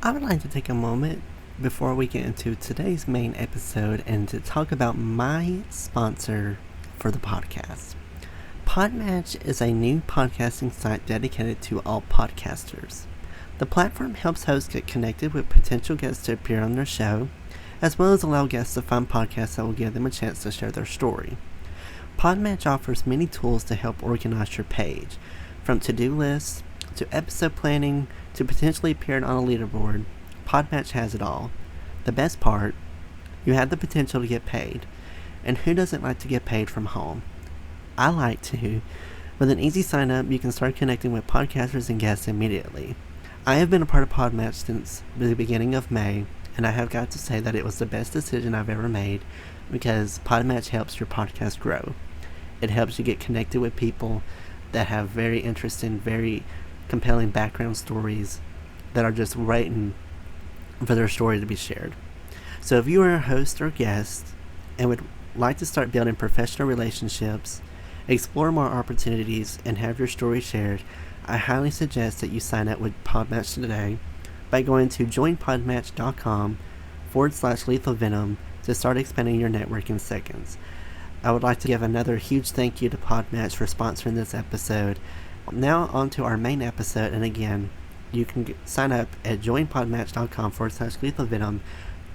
I would like to take a moment before we get into today's main episode and to talk about my sponsor for the podcast. Podmatch is a new podcasting site dedicated to all podcasters. The platform helps hosts get connected with potential guests to appear on their show, as well as allow guests to find podcasts that will give them a chance to share their story. Podmatch offers many tools to help organize your page, from to-do lists to episode planning to potentially appearing on a leaderboard. Podmatch has it all. The best part, you have the potential to get paid. And who doesn't like to get paid from home? I like to. With an easy sign up, you can start connecting with podcasters and guests immediately. I have been a part of Podmatch since the beginning of May, and I have got to say that it was the best decision I've ever made because Podmatch helps your podcast grow. It helps you get connected with people that have very interesting, very compelling background stories that are just waiting for their story to be shared. So if you are a host or guest and would like to start building professional relationships, explore more opportunities, and have your story shared, I highly suggest that you sign up with Podmatch today by going to joinpodmatch.com/lethal venom to start expanding your network in seconds. I would like to give another huge thank you to Podmatch for sponsoring this episode. Now on to our main episode, and again, you can sign up at joinpodmatch.com/lethal venom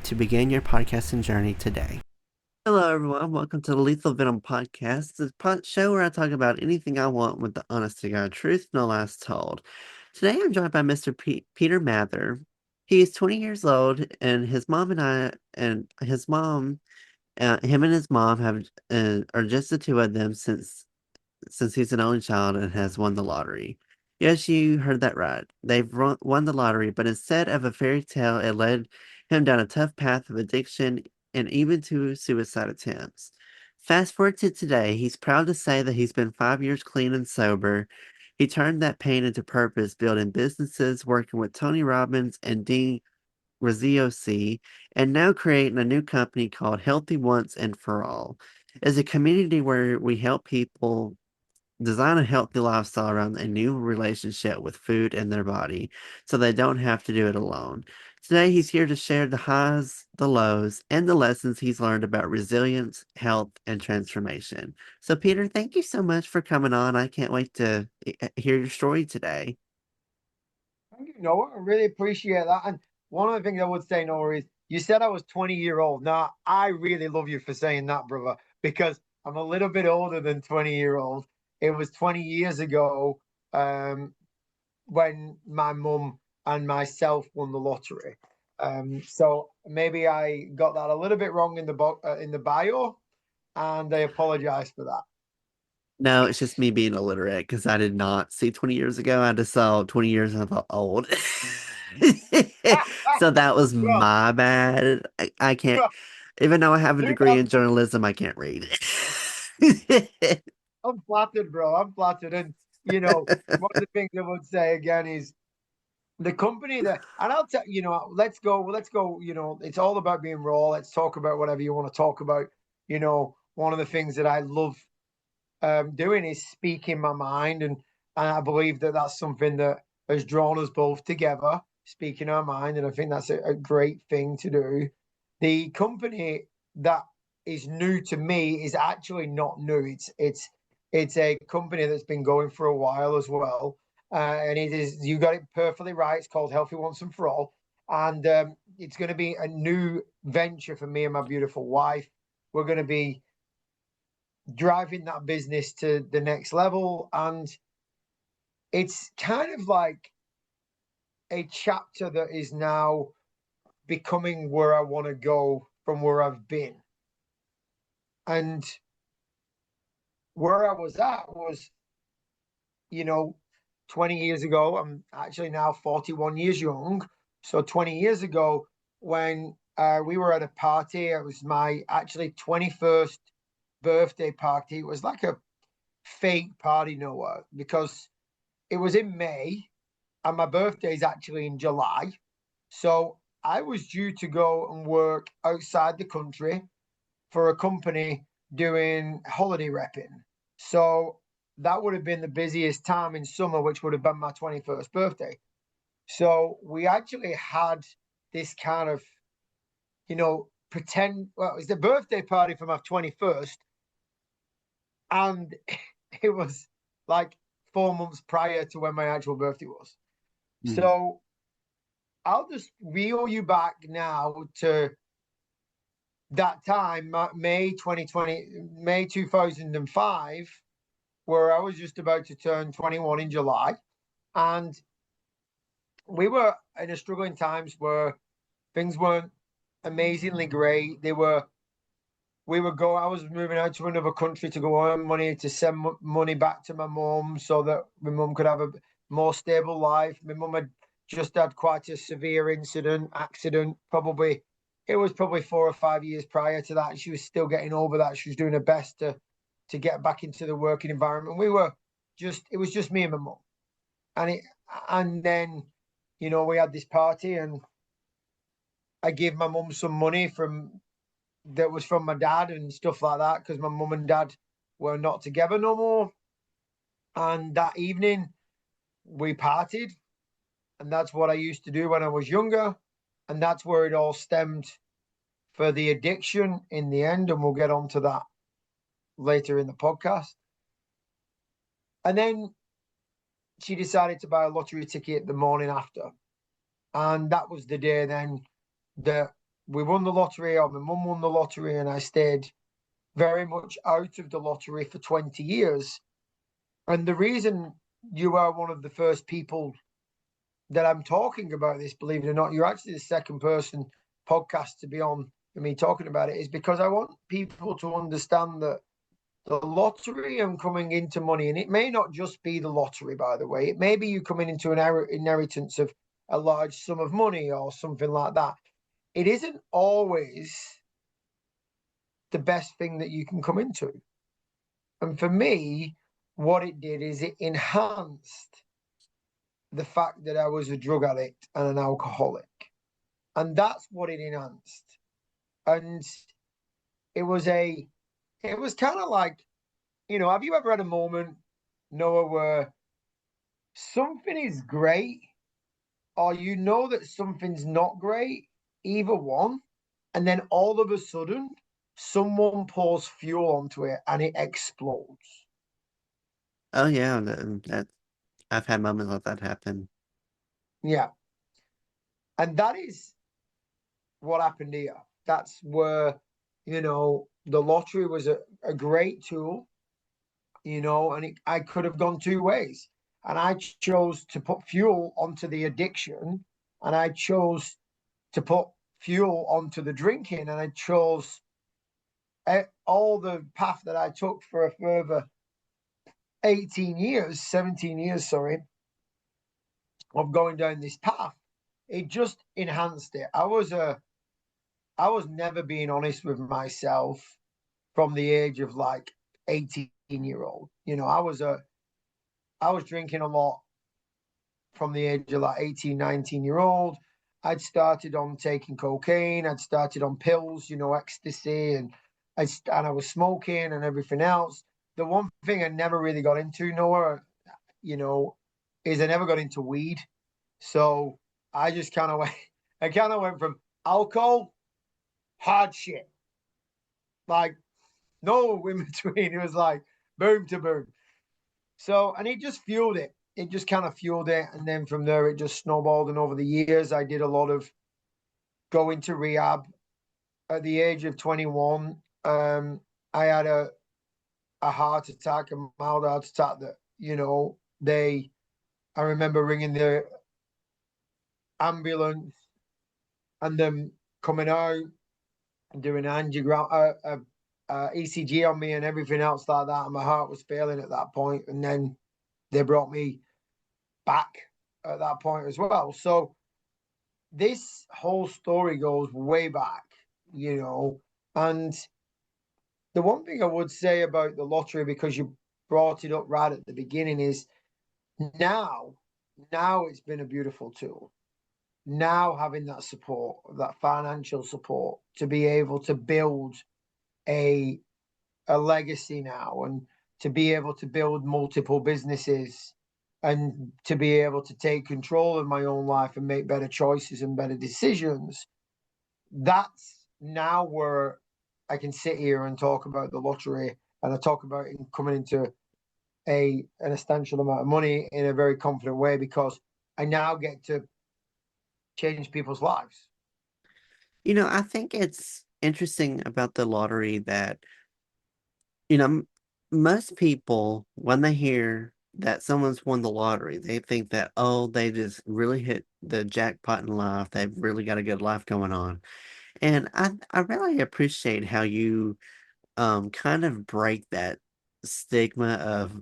to begin your podcasting journey today. Hello, everyone. Welcome to the Lethal Venom Podcast, the show where I talk about anything I want with the honest to God truth, no lies told. Today, I'm joined by Mr. Peter Mather. He is 20 years old, and his mom him and his mom have are just the two of them since he's an only child and has won the lottery. Yes, you heard that right. They've won the lottery, but instead of a fairy tale, it led him down a tough path of addiction and even to suicide attempts. Fast forward to today, he's proud to say that he's been 5 years clean and sober. He turned that pain into purpose, building businesses, working with Tony Robbins and Dean Graziosi, and now creating a new company called Healthy Once and For All. It's a community where we help people design a healthy lifestyle around a new relationship with food and their body so they don't have to do it alone. Today, he's here to share the highs, the lows, and the lessons he's learned about resilience, health, and transformation. So, Peter, thank you so much for coming on. I can't wait to hear your story today. Thank you, Noah. I really appreciate that. And one of the things I would say, Noah, is you said I was 20-year-old. Now, I really love you for saying that, brother, because I'm a little bit older than 20-year-old. It was 20 years ago when my mum and myself won the lottery. So maybe I got that a little bit wrong in the bio, and I apologize for that. No, it's just me being illiterate because I did not see 20 years ago. I just saw 20 years and I thought old. So that was Well, my bad. I can't, well, even though I have a dude, degree in journalism, I can't read. I'm flattered, bro. I'm flattered. And, one of the things I would say again is the company and I'll tell let's go, it's all about being raw. Let's talk about whatever you want to talk about. One of the things that I love doing is speaking my mind. And I believe that that's something that has drawn us both together, speaking our mind. And I think that's a great thing to do. The company that is new to me is actually not new. It's a company that's been going for a while as well. And it is, you got it perfectly right. It's called Healthy Once and For All. And it's going to be a new venture for me and my beautiful wife. We're going to be driving that business to the next level. And it's kind of like a chapter that is now becoming where I want to go from where I've been. And where I was at was, you know, 20 years ago, I'm actually now 41 years young. So 20 years ago, when we were at a party, it was my actually 21st birthday party. It was like a fake party, Noah, because it was in May and my birthday is actually in July. So I was due to go and work outside the country for a company doing holiday repping. So that would have been the busiest time in summer, which would have been my 21st birthday. So we actually had this kind of, pretend, well, it was the birthday party for my 21st. And it was like 4 months prior to when my actual birthday was. Mm. So I'll just reel you back now to that time, May 2020, May 2005, where I was just about to turn 21 in July. And we were in a struggling times where things weren't amazingly great. I was moving out to another country to go earn money to send money back to my mum so that my mum could have a more stable life. My mum had just had quite a severe accident. It was probably 4 or 5 years prior to that. She was still getting over that. She was doing her best to get back into the working environment. It was just me and my mum. And then, we had this party and I gave my mum some money that was from my dad and stuff like that because my mum and dad were not together no more. And that evening we partied, and that's what I used to do when I was younger, and that's where it all stemmed for the addiction in the end, and we'll get on to that later in the podcast. And then she decided to buy a lottery ticket the morning after, and that was the day then that we won the lottery, or my mum won the lottery, and I stayed very much out of the lottery for 20 years. And the reason you are one of the first people that I'm talking about this, believe it or not, you're actually the second person podcast to be on for me talking about it, is because I want people to understand that the lottery and coming into money, and it may not just be the lottery, by the way, it may be you coming into an inheritance of a large sum of money or something like that. It isn't always the best thing that you can come into. And for me, what it did is it enhanced the fact that I was a drug addict and an alcoholic. And that's what it enhanced. And it was kind of like, have you ever had a moment, Noah, where something is great or that something's not great, either one, and then all of a sudden someone pours fuel onto it and it explodes? Oh yeah, that I've had moments like that happen. Yeah. And that is what happened here. That's where, the lottery was a great tool, and I could have gone two ways. And I chose to put fuel onto the addiction, and I chose to put fuel onto the drinking, and I chose all the path that I took for a further 17 years, sorry, of going down this path. It just enhanced it. I was never being honest with myself from the age of like 18-year-old. I was drinking a lot from the age of like 18, 19-year-old. I'd started on taking cocaine, I'd started on pills, ecstasy, and I was smoking and everything else. The one thing I never really got into, Noah, you know, is I never got into weed. So I just kind of went I kind of went from alcohol, hard shit. Like no in between. It was like boom to boom. So, and it just fueled it. It just kind of fueled it. And then from there, it just snowballed. And over the years, I did a lot of going to rehab. At the age of 21, I had a heart attack, a mild heart attack that, I remember ringing the ambulance and them coming out and doing an angiogram, ECG on me and everything else like that. And my heart was failing at that point. And then they brought me back at that point as well. So this whole story goes way back, and the one thing I would say about the lottery, because you brought it up right at the beginning, is now, now it's been a beautiful tool. Now having that support, that financial support to be able to build a legacy now and to be able to build multiple businesses and to be able to take control of my own life and make better choices and better decisions, that's now where I can sit here and talk about the lottery, and I talk about it coming into an essential amount of money in a very confident way, because I now get to change people's lives. I think it's interesting about the lottery that, you know, most people, when they hear that someone's won the lottery, they think that, oh, they just really hit the jackpot in life. They've really got a good life going on. And I really appreciate how you kind of break that stigma of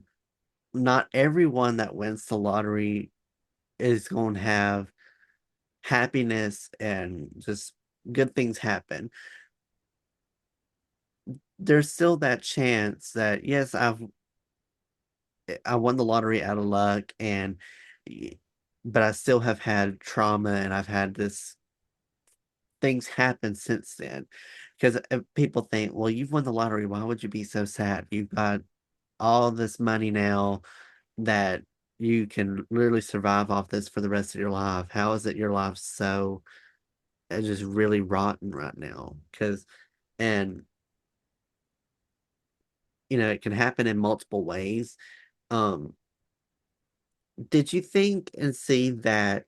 not everyone that wins the lottery is going to have happiness and just good things happen. There's still that chance that yes, I won the lottery out of luck and but I still have had trauma and I've had this things happen since then. Because people think, well, you've won the lottery. Why would you be so sad? You've got all this money now that you can literally survive off this for the rest of your life. How is it your life so just really rotten right now? And it can happen in multiple ways. Um, did you think and see that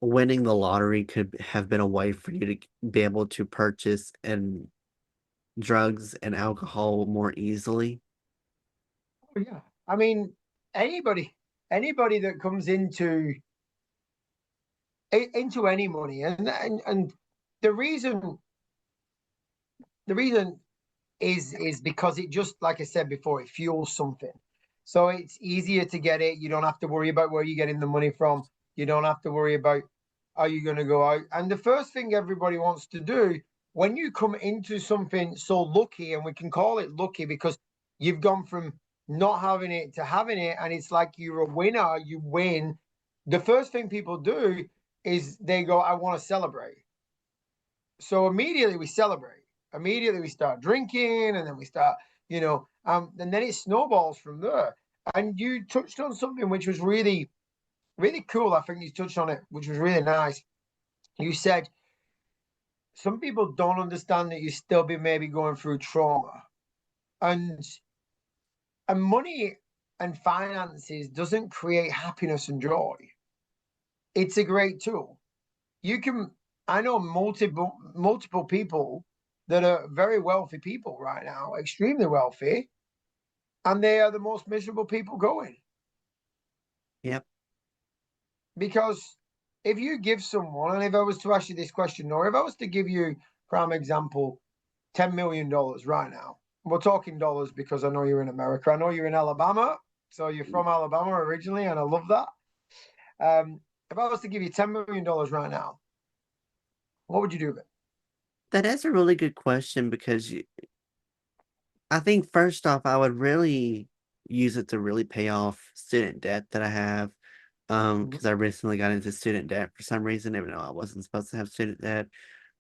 winning the lottery could have been a way for you to be able to purchase and drugs and alcohol more easily? Oh, yeah. I mean, anybody, anybody that comes into any money, and the reason the reason is because it just, like I said before, it fuels something. So it's easier to get it. You don't have to worry about where you're getting the money from. You don't have to worry about are you going to go out. And the first thing everybody wants to do when you come into something so lucky, and we can call it lucky because you've gone from not having it to having it, and it's like you're a winner, you win. The first thing people do is they go, I want to celebrate. So immediately we celebrate. Immediately we start drinking, and then we start, and then it snowballs from there. And you touched on something which was really, really cool. I think you touched on it, which was really nice. You said some people don't understand that you still be maybe going through trauma, and money and finances doesn't create happiness and joy. It's a great tool. You can I know multiple people that are very wealthy people right now, extremely wealthy, and they are the most miserable people going. Yep. Because if you give someone, and if I was to ask you this question, or if I was to give you, prime example, $10 million right now, we're talking dollars because I know you're in America. I know you're in Alabama, so you're from Alabama originally, and I love that. If I was to give you $10 million right now, what would you do with it? That is a really good question because I think first off, I would really use it to really pay off student debt that I have. Mhm. Because I recently got into student debt for some reason, even though I wasn't supposed to have student debt.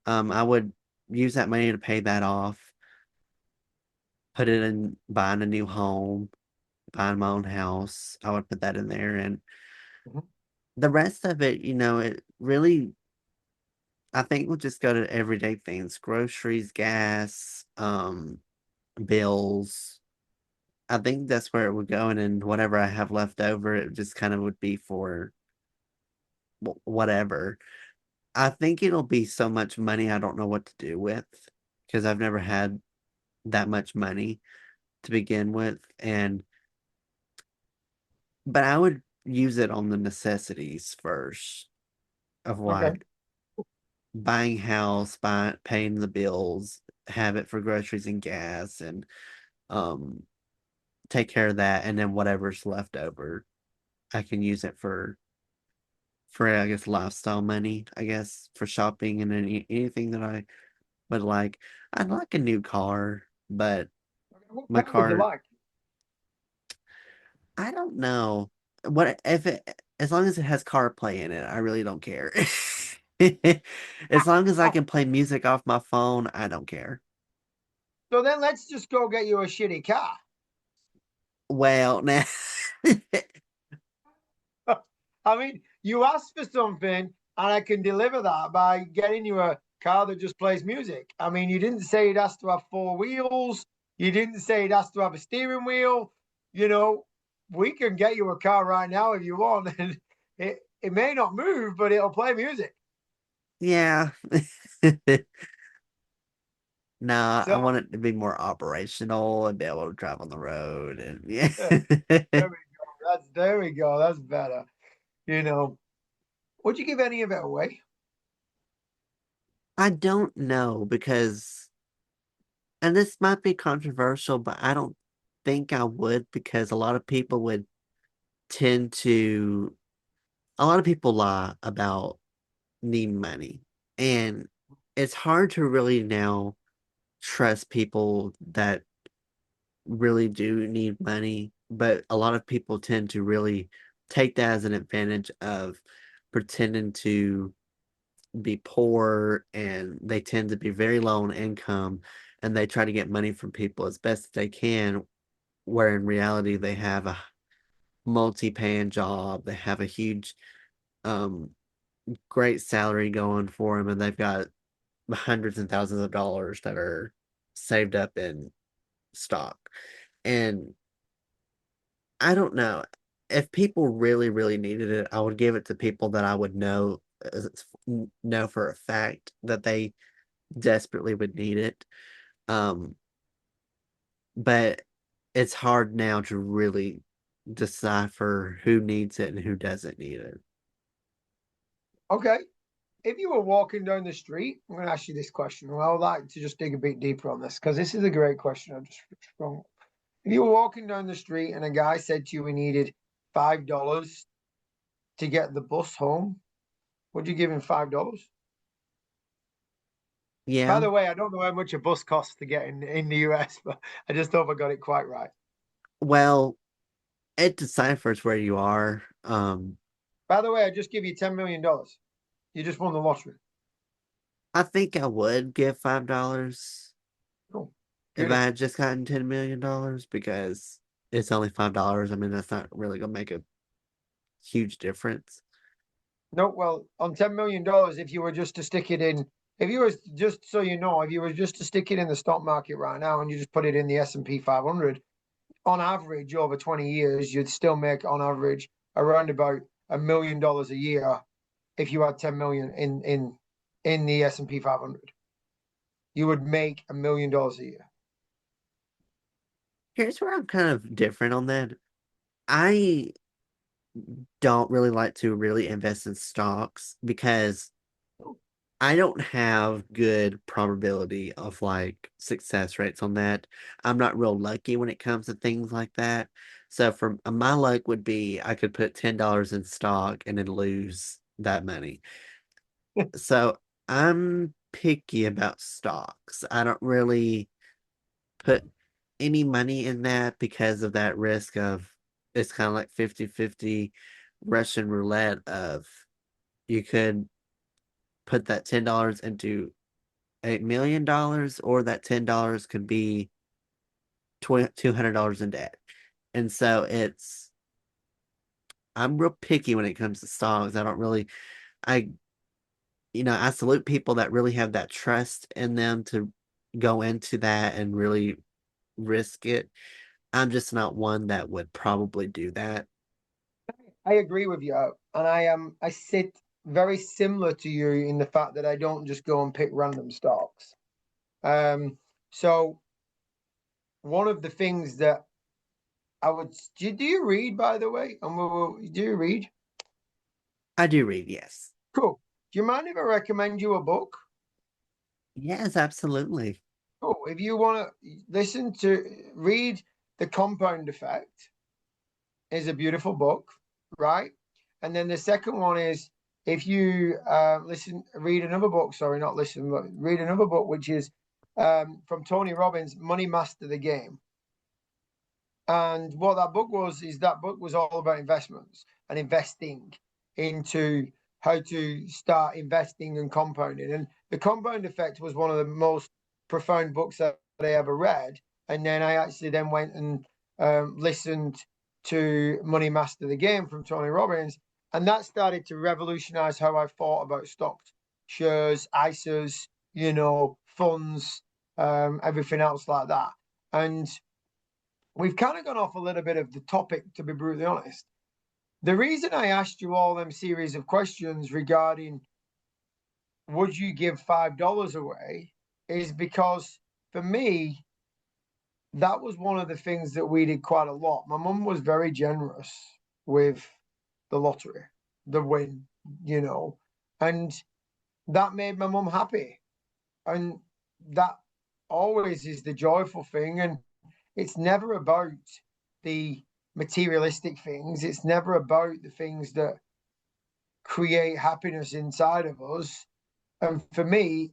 I would use that money to pay that off, put it in buying a new home, buying my own house. I would put that in there, and Mhm. the rest of it, it really, I think, will just go to everyday things, groceries, gas, bills. I think that's where it would go, and then whatever I have left over, it just kind of would be for whatever. I think it'll be so much money I don't know what to do with because I've never had that much money to begin with, and but I would use it on the necessities first of Okay. like buying house, paying the bills, have it for groceries and gas, and um take care of that, and then whatever's left over, I can use it for I guess lifestyle money, I guess for shopping and anything that I would like. I'd like a new car, but What my car would you car, like? I don't know. What if it as long as it has CarPlay in it, I really don't care. As long as I can play music off my phone, I don't care. So then let's just go get you a shitty car. Well, now I mean, you asked for something, and I can deliver that by getting you a car that just plays music. I mean, you didn't say it has to have four wheels. You didn't say it has to have a steering wheel. You know, we can get you a car right now if you want, and it may not move, but it'll play music. Yeah. No, I So want it to be more operational and be able to drive on the road and yeah. yeah, there we go. There we go. That's better. You know, would you give any of it away? I don't know because, and this might be controversial, but I don't think I would because tend to, a lot of people lie about needing money. And it's hard to really now trust people that really do need money, but a lot of people tend to really take that as an advantage of pretending to be poor and they tend to be very low on income and they try to get money from people as best as they can, where in reality they have a multi-paying job, they have a huge um great salary going for them and they've got hundreds and thousands of dollars that are saved up in stock. And I don't know. If people really, really needed it, I would give it to people that I would know for a fact that they desperately would need it. Um, but it's hard now to really decipher who needs it and who doesn't need it. Okay. If you were walking down the street, I'm going to ask you this question. Well, I would like to just dig a bit deeper on this because this is a great question. I just sprung. If you were walking down the street and a guy said to you he needed $5 to get the bus home, would you give him $5? By Yeah. the way, I don't know how much a bus costs to get in the US, but I just hope I got it quite right. Well, it deciphers where you are. By the way, I just give you $10 million. You just won the lottery. I think I would give $5 Cool. if I Beautiful. had just gotten $10 million because it's only $5. I mean, that's not really gonna make a huge difference. No, well, on $10 million, if you were just to stick it in, if you was just so you know, if you were just to stick it in the stock market right now and you just put it in the S&P 500, on average over 20 years, you'd still make on average around about $1 million a year if you had 10 million in the S&P 500. You would make $1 million a year. Here's where I'm kind of different on that. I don't really like to really invest in stocks because I don't have good probability of like success rates on that. I'm not real lucky when it comes to things like that. So for my luck would be I could put $10 in stock and then lose that money. So I'm picky about stocks. I don't really put any money in that because of that risk of it's kind of like 50-50 Russian roulette of you could put that $10 into $8 million or that $10 could be $200 in debt. And so I'm real picky when it comes to stocks. I I salute people that really have that trust in them to go into that and really risk it. I'm just not one that would probably do that. I agree with you, and I sit very similar to you in the fact that I don't just go and pick random stocks. So one of the things that I would do you read, by the way? And do you read? I do read, yes. Cool. Do you mind if I recommend you a book? Yes, absolutely. Cool. If you want to read The Compound Effect, is a beautiful book, right? And then the second one is if you read another book, sorry, not listen, but read another book, which is from Tony Robbins, Money Master the Game. And what that book was is that book was all about investments and investing into how to start investing and compounding. And the compound effect was one of the most profound books that I ever read. And then I actually then went and listened to Money Master the Game from Tony Robbins. And that started to revolutionize how I thought about stocks, shares, ISAs, funds, everything else like that. And we've kind of gone off a little bit of the topic, to be brutally honest. The reason I asked you all them series of questions regarding would you give $5 away is because for me, that was one of the things that we did quite a lot. My mum was very generous with the lottery, the win, and that made my mum happy. And that always is the joyful thing. And it's never about the materialistic things, it's never about the things that create happiness inside of us. And for me,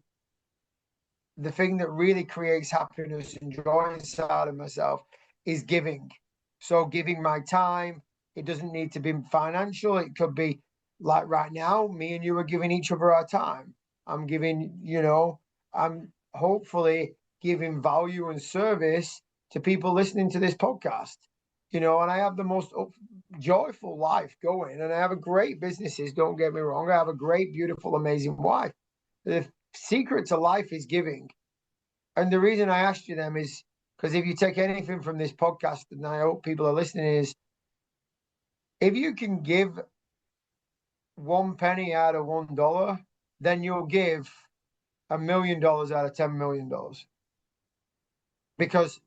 the thing that really creates happiness and joy inside of myself is giving. So giving my time, it doesn't need to be financial. It could be like right now, me and you are giving each other our time. I'm giving, I'm hopefully giving value and service to people listening to this podcast. And I have the most joyful life going, and I have a great businesses. Don't get me wrong. I have a great, beautiful, amazing wife. The secret to life is giving. And the reason I asked you them is because if you take anything from this podcast, and I hope people are listening, is if you can give one penny out of $1, then you'll give $1,000,000 out of $10,000,000. Because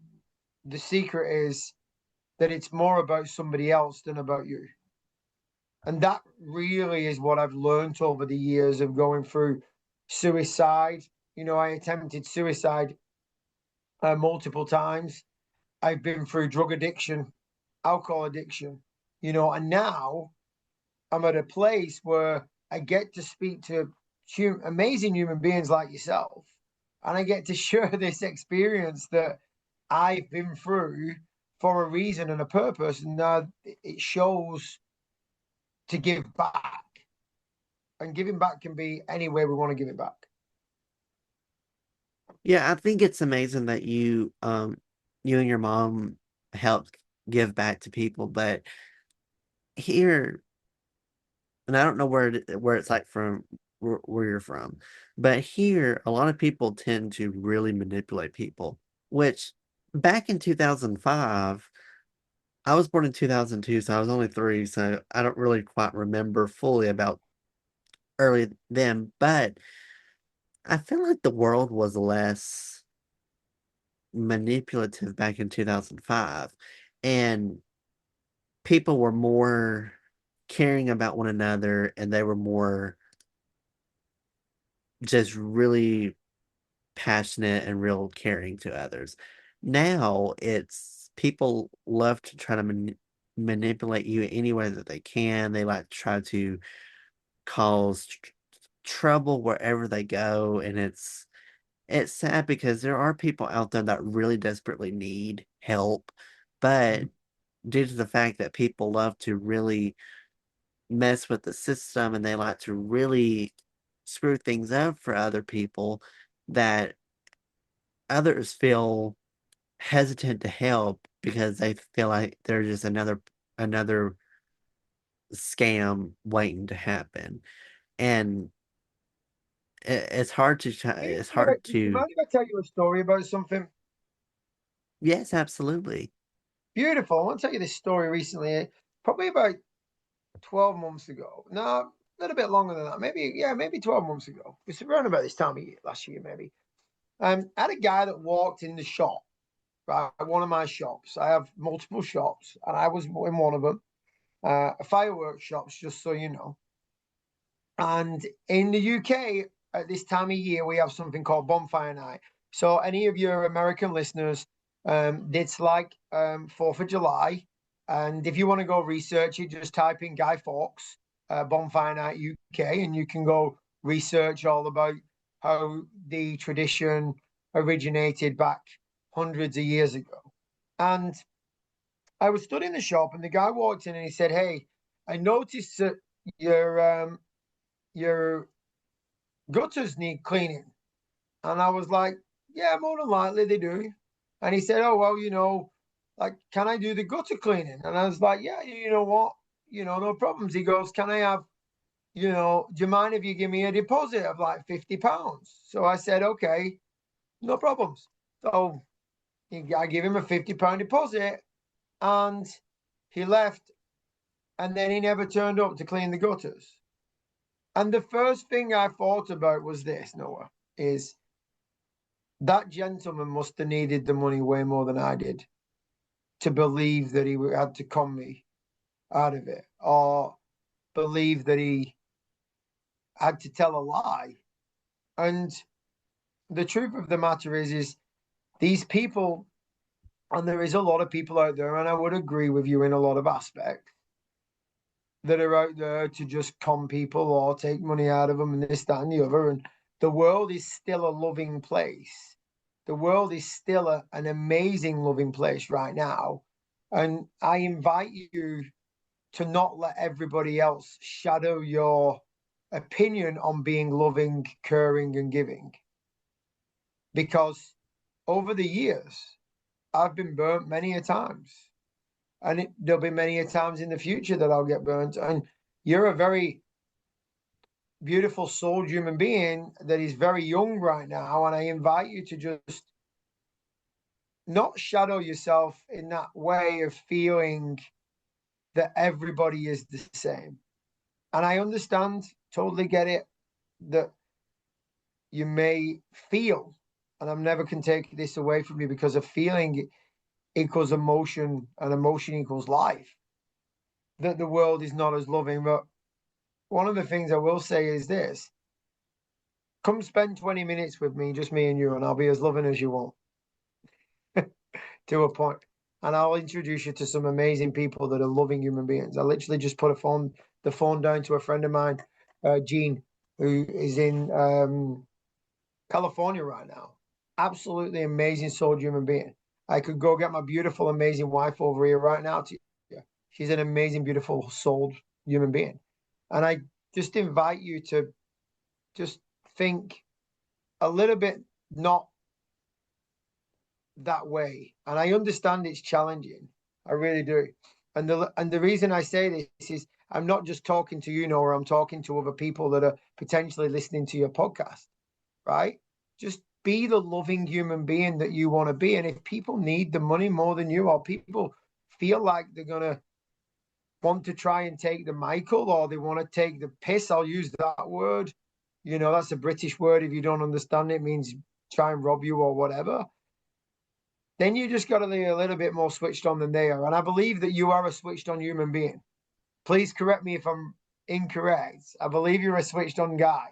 the secret is that it's more about somebody else than about you. And that really is what I've learned over the years of going through suicide. I attempted suicide multiple times. I've been through drug addiction, alcohol addiction, and now I'm at a place where I get to speak to amazing human beings like yourself, and I get to share this experience that I've been through for a reason and a purpose, and it shows to give back. And giving back can be any way we want to give it back. Yeah, I think it's amazing that you and your mom helped give back to people, but here, and I don't know where it's like from where you're from, but here a lot of people tend to really manipulate people, which back in 2005, I was born in 2002, so I was only 3, so I don't really quite remember fully about early then, but I feel like the world was less manipulative back in 2005, and people were more caring about one another, and they were more just really passionate and real caring to others. Now it's people love to try to manipulate you any way that they can. They like to try to cause trouble wherever they go, and it's sad because there are people out there that really desperately need help, but due to the fact that people love to really mess with the system and they like to really screw things up for other people, that others feel hesitant to help because they feel like they're just another scam waiting to happen. And it's hard to it's hard Do you to mind if I tell you a story about something yes, absolutely. beautiful? I want to tell you this story recently, probably about 12 months ago. No, a little bit longer than that. Maybe 12 months ago. It's around about this time of year, last year, maybe. I had a guy that walked in the shop, right? One of my shops. I have multiple shops, and I was in one of them, fireworks shops, just so you know. And in the UK, at this time of year, we have something called Bonfire Night. So, any of your American listeners, it's like 4th of July. And if you want to go research it, just type in Guy Fawkes, Bonfire Night UK, and you can go research all about how the tradition originated back hundreds of years ago. And I was stood in the shop, and the guy walked in and he said, "Hey, I noticed that your your gutters need cleaning." And I was like, "Yeah, more than likely they do." And he said, "Oh, well, like, can I do the gutter cleaning?" And I was like, "Yeah, you know what? no problems. He goes, can I have, do you mind if you give me a deposit of like £50? So I said, okay, no problems. So I give him a £50 deposit, and he left, and then he never turned up to clean the gutters. And the first thing I thought about was this, Noah, is that gentleman must have needed the money way more than I did to believe that he had to con me out of it, or believe that he had to tell a lie. And the truth of the matter is these people, and there is a lot of people out there, and I would agree with you in a lot of aspects, that are out there to just con people or take money out of them and this, that, and the other. And the world is still a loving place. The world is still an amazing loving place right now. And I invite you to not let everybody else shadow your opinion on being loving, caring, and giving. Because over the years, I've been burnt many a times. And there'll be many a times in the future that I'll get burnt. And you're a very beautiful souled human being that is very young right now. And I invite you to just not shadow yourself in that way of feeling that everybody is the same. And I understand, totally get it, that you may feel, and I'm never can take this away from you, because a feeling equals emotion and emotion equals life, that the world is not as loving. But one of the things I will say is this: come spend 20 minutes with me, just me and you, and I'll be as loving as you want to a point. And I'll introduce you to some amazing people that are loving human beings. I literally just put the phone down to a friend of mine, Gene, who is in California right now. Absolutely amazing soul human being. I could go get my beautiful, amazing wife over here right now to you. She's an amazing, beautiful soul human being. And I just invite you to just think a little bit not that way. And I understand it's challenging. I really do. And the reason I say this is I'm not just talking to you, Nora, I'm talking to other people that are potentially listening to your podcast, right? Just be the loving human being that you want to be. And if people need the money more than you, or people feel like they're gonna want to try and take the Michael, or they want to take the piss, I'll use that word. That's a British word. If you don't understand it, it means try and rob you or whatever. Then you just got to be a little bit more switched on than they are. And I believe that you are a switched on human being. Please correct me if I'm incorrect. I believe you're a switched on guy.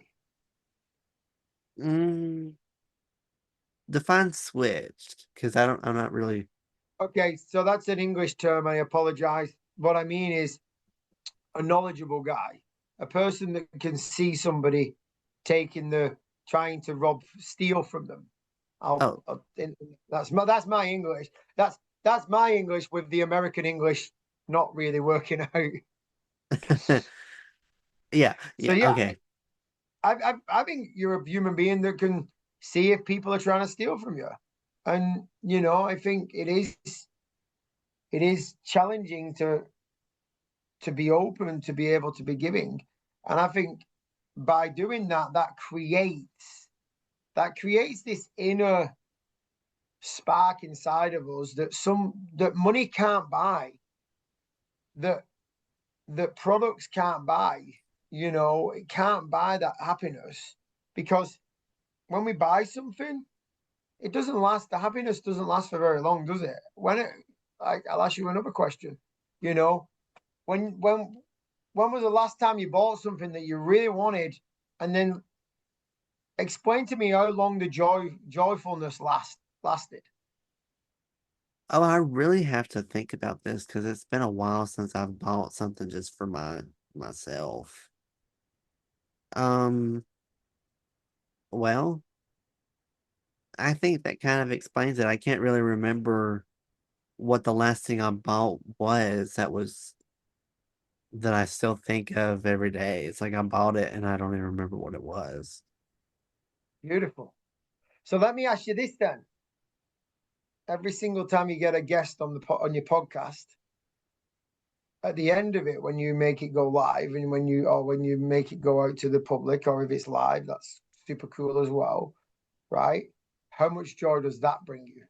Mm, define switched, because I'm not really. Okay, so that's an English term. I apologize. What I mean is a knowledgeable guy, a person that can see somebody trying to steal from them. Oh, That's my English. That's my English with the American English not really working out. yeah, So yeah, yeah, okay. I think you're a human being that can see if people are trying to steal from you, and I think it is challenging to be open, to be able to be giving, and I think by doing that, that creates this inner spark inside of us that money can't buy, that products can't buy. It can't buy that happiness, because when we buy something, it doesn't last. The happiness doesn't last for very long, does it? I'll ask you another question. You know, when was the last time you bought something that you really wanted, and then explain to me how long the joyfulness lasted? Oh, I really have to think about this because it's been a while since I've bought something just for myself. Um, well, I think that kind of explains it. I can't really remember what the last thing I bought was that I still think of every day. It's like I bought it and I don't even remember what it was. Beautiful. So let me ask you this then: every single time you get a guest on your podcast, at the end of it, when you make it go live and when you make it go out to the public, or if it's live, that's super cool as well, right? How much joy does that bring you?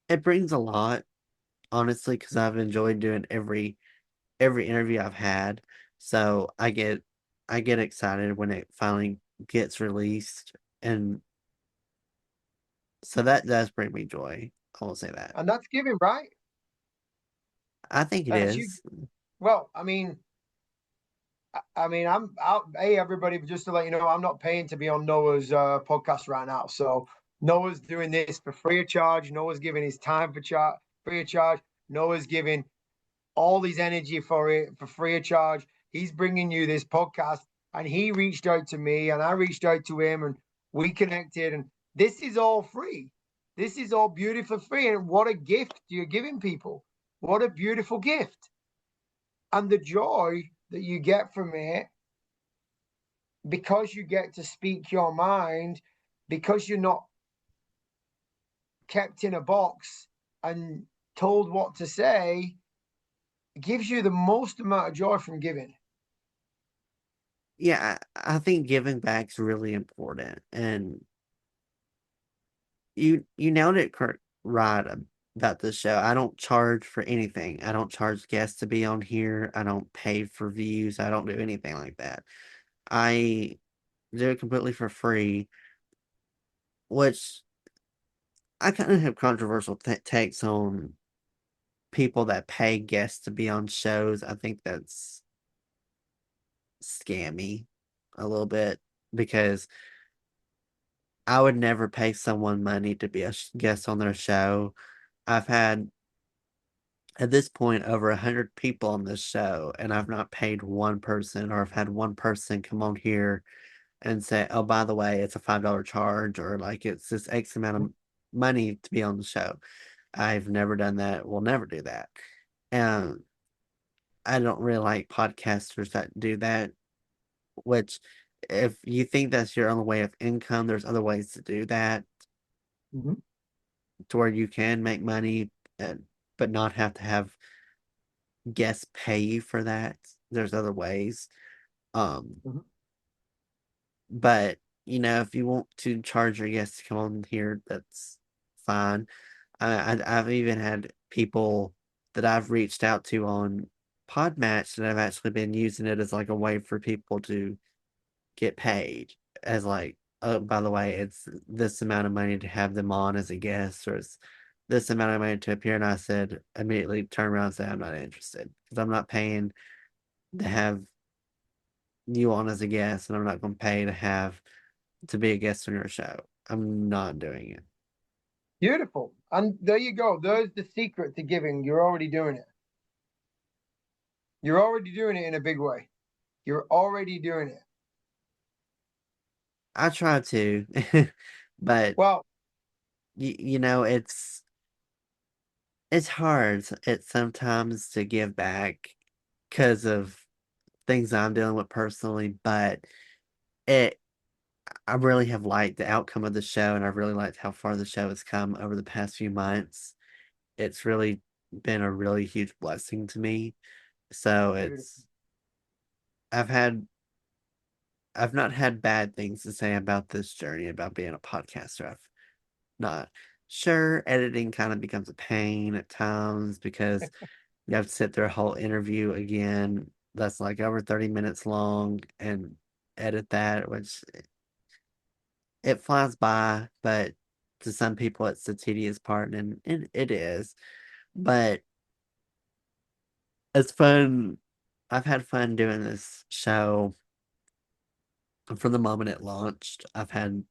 It brings a lot, honestly, because I've enjoyed doing every interview I've had. So I get excited when it finally gets released. And so that does bring me joy. I will say that. And that's giving, right? I think it That's you. is. Well, I mean, hey, everybody, just to let you know, I'm not paying to be on Noah's podcast right now. So Noah's doing this for free of charge. Noah's giving his time for free of charge. Noah's giving all his energy for it for free of charge. He's bringing you this podcast, and he reached out to me, and I reached out to him, and we connected. And this is all free. This is all beautiful free. And what a gift you're giving people. What a beautiful gift. And the joy that you get from it, because you get to speak your mind, because you're not kept in a box and told what to say, gives you the most amount of joy from giving. Yeah, I think giving back's really important. And you nailed it right about this show. I don't charge for anything. I don't charge guests to be on here. I don't pay for views. I don't do anything like that. I do it completely for free, which I kind of have controversial takes on people that pay guests to be on shows. I think that's scammy a little bit because I would never pay someone money to be a guest on their show. I've had at this point over 100 people on this show, and I've not paid one person, or I've had one person come on here and say, "Oh, by the way, it's a $5 charge," or like it's this X amount of money to be on the show. I've never done that. Will never do that. And I don't really like podcasters that do that, which if you think that's your only way of income, there's other ways to do that Mm-hmm. to where you can make money and but not have to have guests pay you for that. There's other ways. Um, Mm-hmm. but if you want to charge your guests to come on here, that's fine. I've even had people that I've reached out to on Podmatch that I've actually been using it as like a way for people to get paid as like, oh, by the way, it's this amount of money to have them on as a guest, or it's this amount of money to appear. And I said, immediately turn around and say, I'm not interested because I'm not paying to have you on as a guest, and I'm not going to pay to be a guest on your show. I'm not doing it. Beautiful. And there you go. There's the secret to giving. You're already doing it. You're already doing it in a big way. You're already doing it. I try to, but Well, it's hard. It's sometimes to give back because of things I'm dealing with personally, but it I really have liked the outcome of the show, and I've really liked how far the show has come over the past few months. It's really been a really huge blessing to me. So beautiful. I've had I've not had bad things to say about this journey about being a podcaster. I've not. Sure, editing kind of becomes a pain at times because you have to sit through a whole interview again that's like over 30 minutes long and edit that, which it flies by, but to some people it's the tedious part, and it is. But it's fun. I've had fun doing this show from the moment it launched. I've had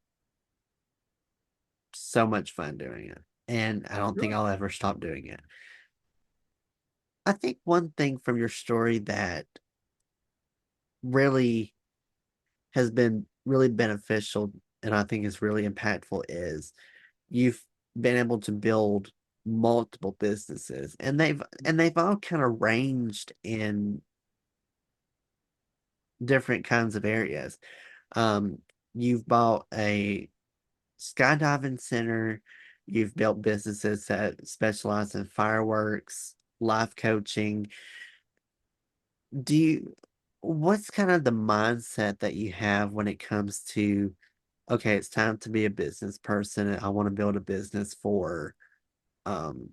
so much fun doing it, and I don't think Good. I'll ever stop doing it. I think one thing from your story that really has been really beneficial and I think is really impactful is you've been able to build multiple businesses, and they've all kind of ranged in different kinds of areas. Um, you've bought a skydiving center, you've built businesses that specialize in fireworks, life coaching. What's kind of the mindset that you have when it comes to, okay, it's time to be a business person. I want to build a business for um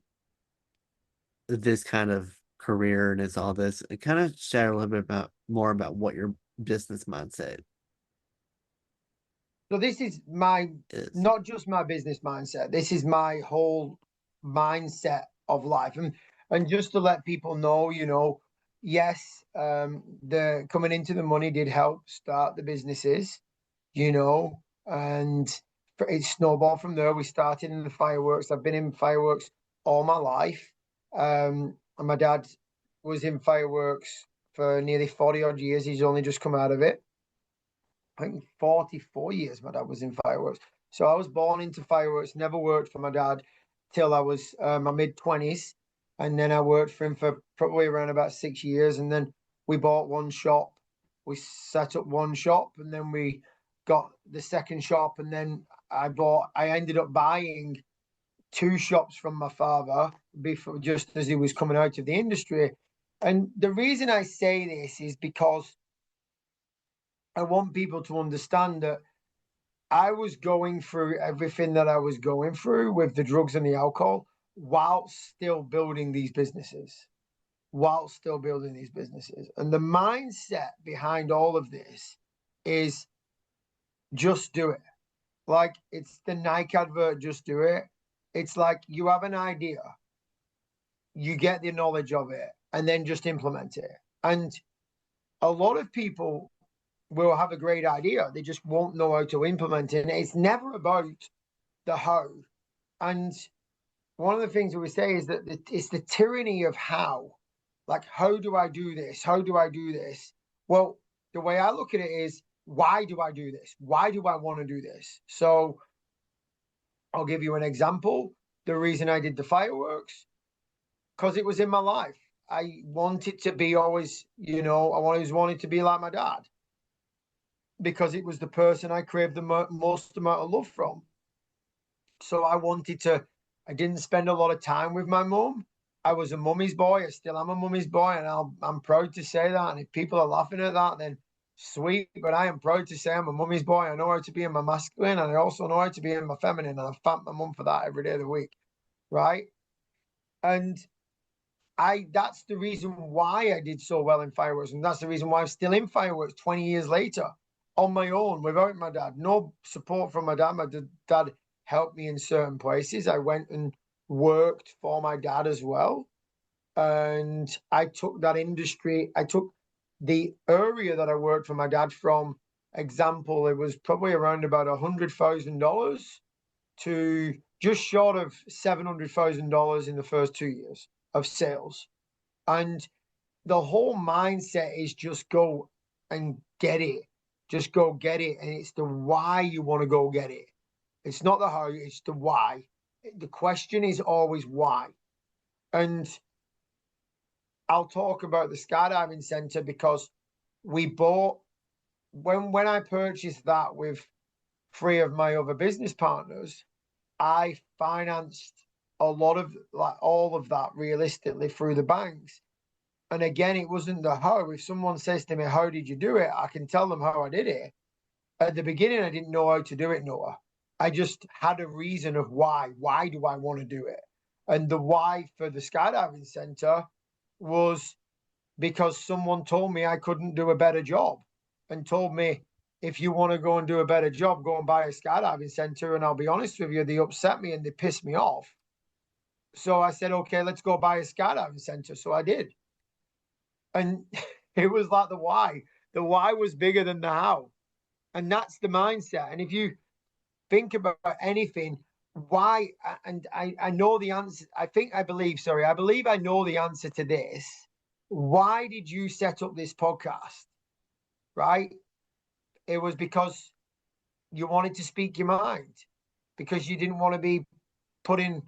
this kind of career and it's all this. Kind of share a little bit about more about what your business mindset So this is my, is. not just my business mindset. This is my whole mindset of life. And just to let people know, yes, the coming into the money did help start the businesses, and it snowballed from there. We started in the fireworks. I've been in fireworks all my life. And my dad was in fireworks for nearly 40 odd years. He's only just come out of it. I think 44 years my dad was in fireworks. So I was born into fireworks, never worked for my dad till I was my mid 20s. And then I worked for him for probably around about 6 years. And then we bought one shop. We set up one shop and then we got the second shop. And then I ended up buying two shops from my father before, just as he was coming out of the industry. And the reason I say this is because I want people to understand that I was going through everything that I was going through with the drugs and the alcohol while still building these businesses, And the mindset behind all of this is just do it. Like it's the Nike advert, just do it. It's like you have an idea, you get the knowledge of it, and then just implement it. And a lot of people will have a great idea. They just won't know how to implement it. And it's never about the how. And one of the things that we say is that it's the tyranny of how. Like, how do I do this? How do I do this? Well, the way I look at it is, why do I do this? Why do I want to do this? So I'll give you an example. The reason I did the fireworks, because it was in my life. I wanted to be always, I always wanted to be like my dad because it was the person I craved the most amount of love from. So I didn't spend a lot of time with my mum. I was a mummy's boy. I still am a mummy's boy. And I'm proud to say that. And if people are laughing at that, then sweet. But I am proud to say I'm a mummy's boy. I know how to be in my masculine and I also know how to be in my feminine. And I thank my mum for that every day of the week. Right. And that's the reason why I did so well in fireworks. And that's the reason why I'm still in fireworks 20 years later on my own without my dad. No support from my dad. My dad helped me in certain places. I went and worked for my dad as well. And I took the area that I worked for my dad from, example, it was probably around about $100,000 to just short of $700,000 in the first 2 years of sales. And the whole mindset is just go and get it. Just go get it. And it's the why you want to go get it. It's not the how, it's the why. The question is always why. And I'll talk about the skydiving center because we bought, when I purchased that with three of my other business partners, I financed a lot of, like, all of that realistically through the banks. And again, it wasn't the how. If someone says to me, how did you do it? I can tell them how I did it. At the beginning, I didn't know how to do it, Noah. I just had a reason of why. Why do I want to do it? And the why for the skydiving center was because someone told me I couldn't do a better job and told me, if you want to go and do a better job, go and buy a skydiving center. And I'll be honest with you, they upset me and they pissed me off. So I said, okay, let's go buy a skydiving center. So I did. And it was like the why. The why was bigger than the how. And that's the mindset. And if you think about anything, why, and I know the answer, I believe I know the answer to this. Why did you set up this podcast? Right? It was because you wanted to speak your mind, because you didn't want to be put in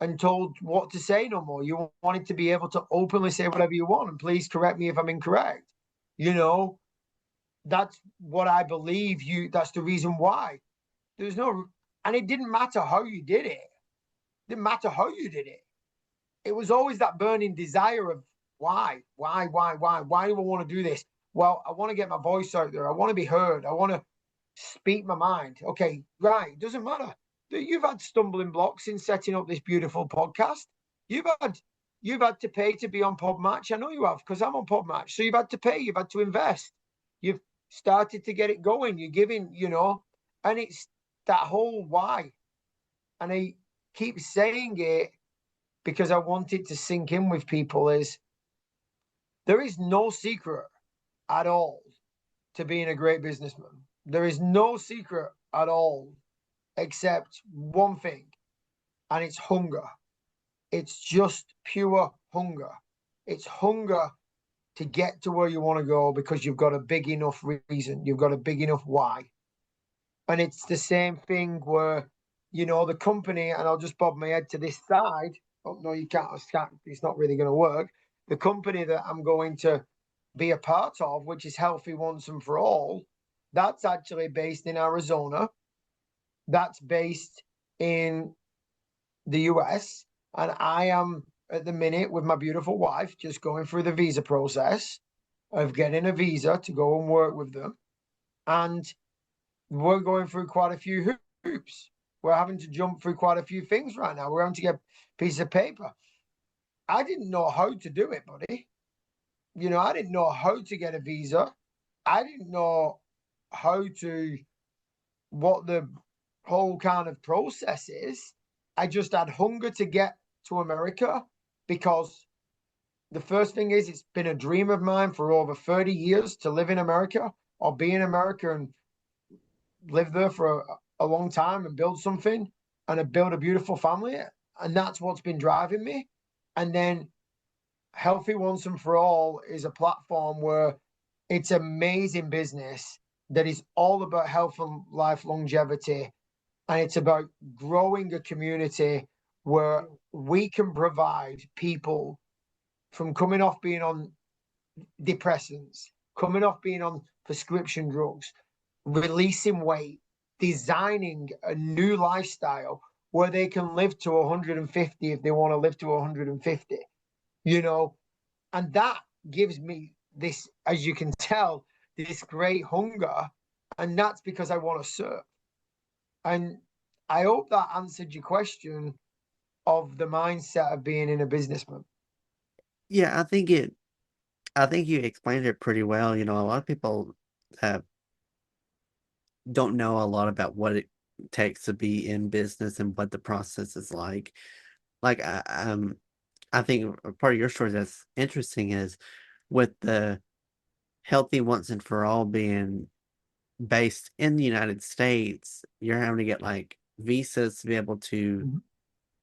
and told what to say no more. You wanted to be able to openly say whatever you want. And please correct me if I'm incorrect. That's what I believe that's the reason why. And it didn't matter how you did it. It didn't matter how you did it. it was always that burning desire of why do I want to do this? Well, I want to get my voice out there. I want to be heard. I want to speak my mind. Okay, right. It doesn't matter. You've had stumbling blocks in setting up this beautiful podcast. You've had you've had to pay to be on Pod Match. I know you have because I'm on Pod Match. So you've had to pay. You've had to invest. You've started to get it going. You're giving, and it's that whole why. And I keep saying it because I want it to sink in with people. Is there is no secret at all to being a great businessman. There is no secret at all except one thing, and it's hunger. It's just pure hunger. It's hunger to get to where you want to go because you've got a big enough reason. You've got a big enough why. And it's the same thing where, the company, and I'll just bob my head to this side. Oh, no, you can't. It's not really going to work. The company that I'm going to be a part of, which is Healthy Once and For All, that's actually based in Arizona. That's based in the US. And I am at the minute with my beautiful wife just going through the visa process of getting a visa to go and work with them. And we're going through quite a few hoops. We're having to jump through quite a few things right now. We're having to get a piece of paper. I didn't know how to do it, buddy. I didn't know how to get a visa. I didn't know what the whole kind of process is. I just had hunger to get to America because the first thing is it's been a dream of mine for over 30 years to live in America or be in America and live there for a long time and build something and build a beautiful family. And that's what's been driving me. And then Healthy Once and For All is a platform where it's amazing business that is all about health and life longevity. And it's about growing a community where we can provide people from coming off being on depressants, coming off being on prescription drugs, releasing weight, designing a new lifestyle where they can live to 150 if they want to live to 150, and that gives me this, as you can tell, this great hunger. And that's because I want to serve. And I hope that answered your question of the mindset of being in a businessman. Yeah, I think you explained it pretty well. A lot of people have don't know a lot about what it takes to be in business and what the process is like. Like I think a part of your story that's interesting is with the Healthy Once and For All being based in the United States, you're having to get like visas to be able to Mhm.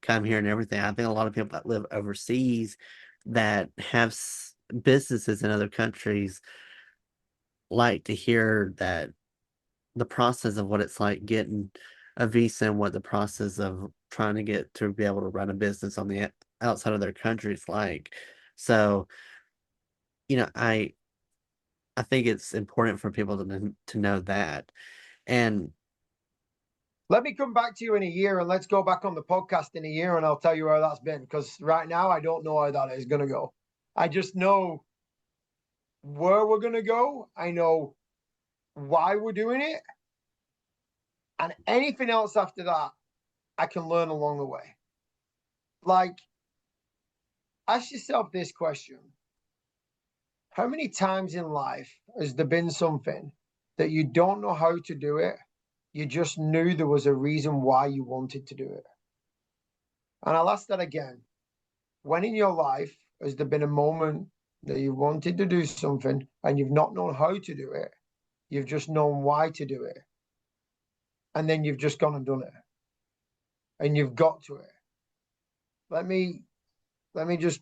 come here and everything. I think a lot of people that live overseas that have businesses in other countries like to hear that the process of what it's like getting a visa and what the process of trying to get to be able to run a business on the outside of their country is like. So, you know, I I think it's important for people to know that. And Let me come back to you in a year and let's go back on the podcast in a year and I'll tell you how that's been. Because right now, I don't know how that is going to go. I just know where we're going to go. I know why we're doing it. And anything else after that, I can learn along the way. Like, ask yourself this question: how many times in life has there been something that you don't know how to do it? You just knew there was a reason why you wanted to do it. And I'll ask that again. When in your life has there been a moment that you wanted to do something and you've not known how to do it? You've just known why to do it. And then you've just gone and done it. And you've got to it. Let me just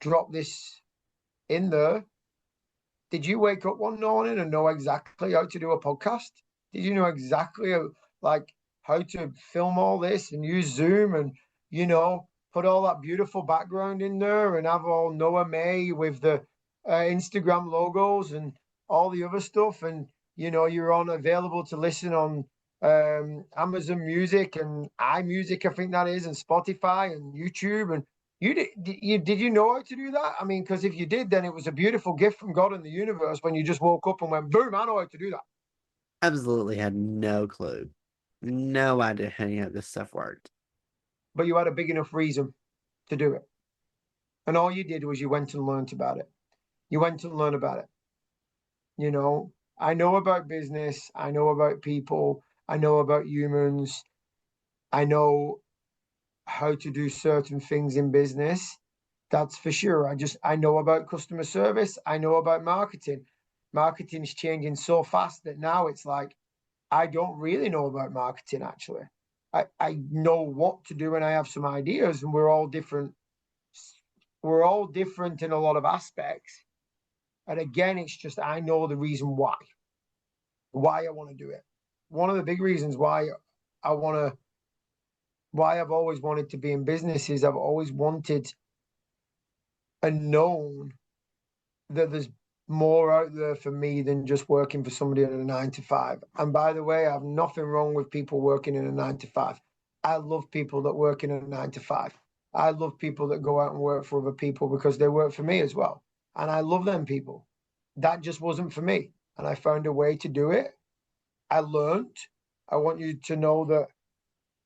drop this in there. Did you wake up one morning and know exactly how to do a podcast? Did you know exactly how to film all this and use Zoom and put all that beautiful background in there and have all Noah May with the Instagram logos and all the other stuff, and you're on available to listen on Amazon Music and iMusic, I think that is, and Spotify and YouTube, and did you know how to do that? I mean, because if you did, then it was a beautiful gift from God in the universe when you just woke up and went, boom, I know how to do that. Absolutely had no clue. No idea how any of this stuff worked. But you had a big enough reason to do it. And all you did was you went and learned about it. You went and learned about it. You know, I know about business. I know about people. I know about humans. I know how to do certain things in business. That's for sure. I know about customer service. I know about marketing. Marketing's changing so fast that now it's like I don't really know about marketing actually. I know what to do and I have some ideas and we're all different. We're all different in a lot of aspects. And again, it's just I know the reason why I want to do it. One of the big reasons I want to why I've always wanted to be in business is I've always wanted and known that there's more out there for me than just working for somebody in a 9 to 5. And by the way, I have nothing wrong with people working in a 9 to 5. I love people that work in a 9 to 5. I love people that go out and work for other people because they work for me as well. And I love them people. That just wasn't for me. And I found a way to do it. I learned. I want you to know that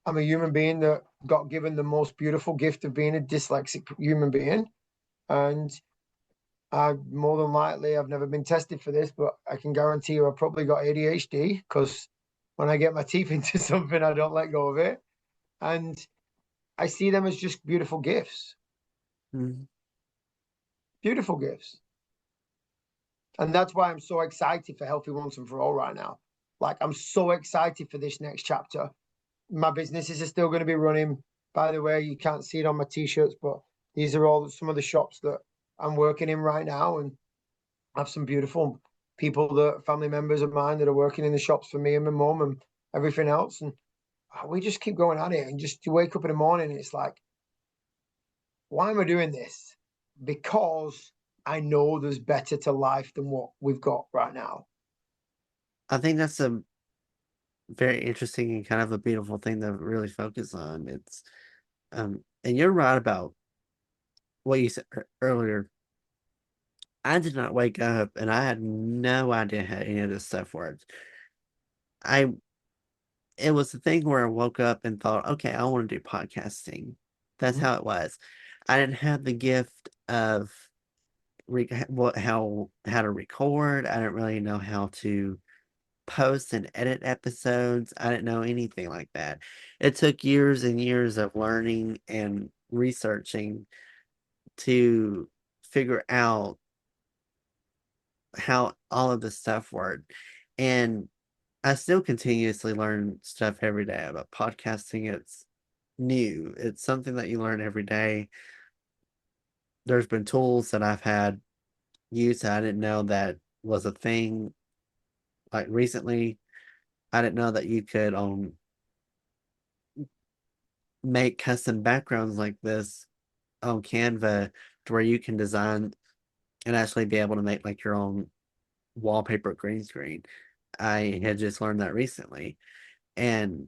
I'm a human being that got given the most beautiful gift of being a dyslexic human being. And I more than likely, I've never been tested for this, but I can guarantee you I probably got ADHD because when I get my teeth into something, I don't let go of it. And I see them as just beautiful gifts, Mm. beautiful gifts. And that's why I'm so excited for Healthy Once and for All right now. Like, I'm so excited for this next chapter. My businesses are still going to be running. By the way, you can't see it on my t shirts, but these are all some of the shops that I'm working in right now. And I have some beautiful people that family members of mine that are working in the shops for me and my mum and everything else. And we just keep going at it. And just to wake up in the morning, it's like, why am I doing this? Because I know there's better to life than what we've got right now. I think that's a very interesting and kind of a beautiful thing to really focus on. And you're right about what you said earlier. I did not wake up and I had no idea how any of this stuff worked. I It was the thing where I woke up and thought, okay, I want to do podcasting. That's Mhm. how it was. I didn't have the gift of what how to record. I didn't really know how to post and edit episodes. I didn't know anything like that. It took years and years of learning and researching to figure out how all of this stuff worked. And I still continuously learn stuff every day about podcasting. It's new. It's something that you learn every day. There's been tools that I've had used that I didn't know that was a thing. Like recently, I didn't know that you could make custom backgrounds like this on Canva to where you can design and actually be able to make like your own wallpaper green screen. I had just learned that recently. And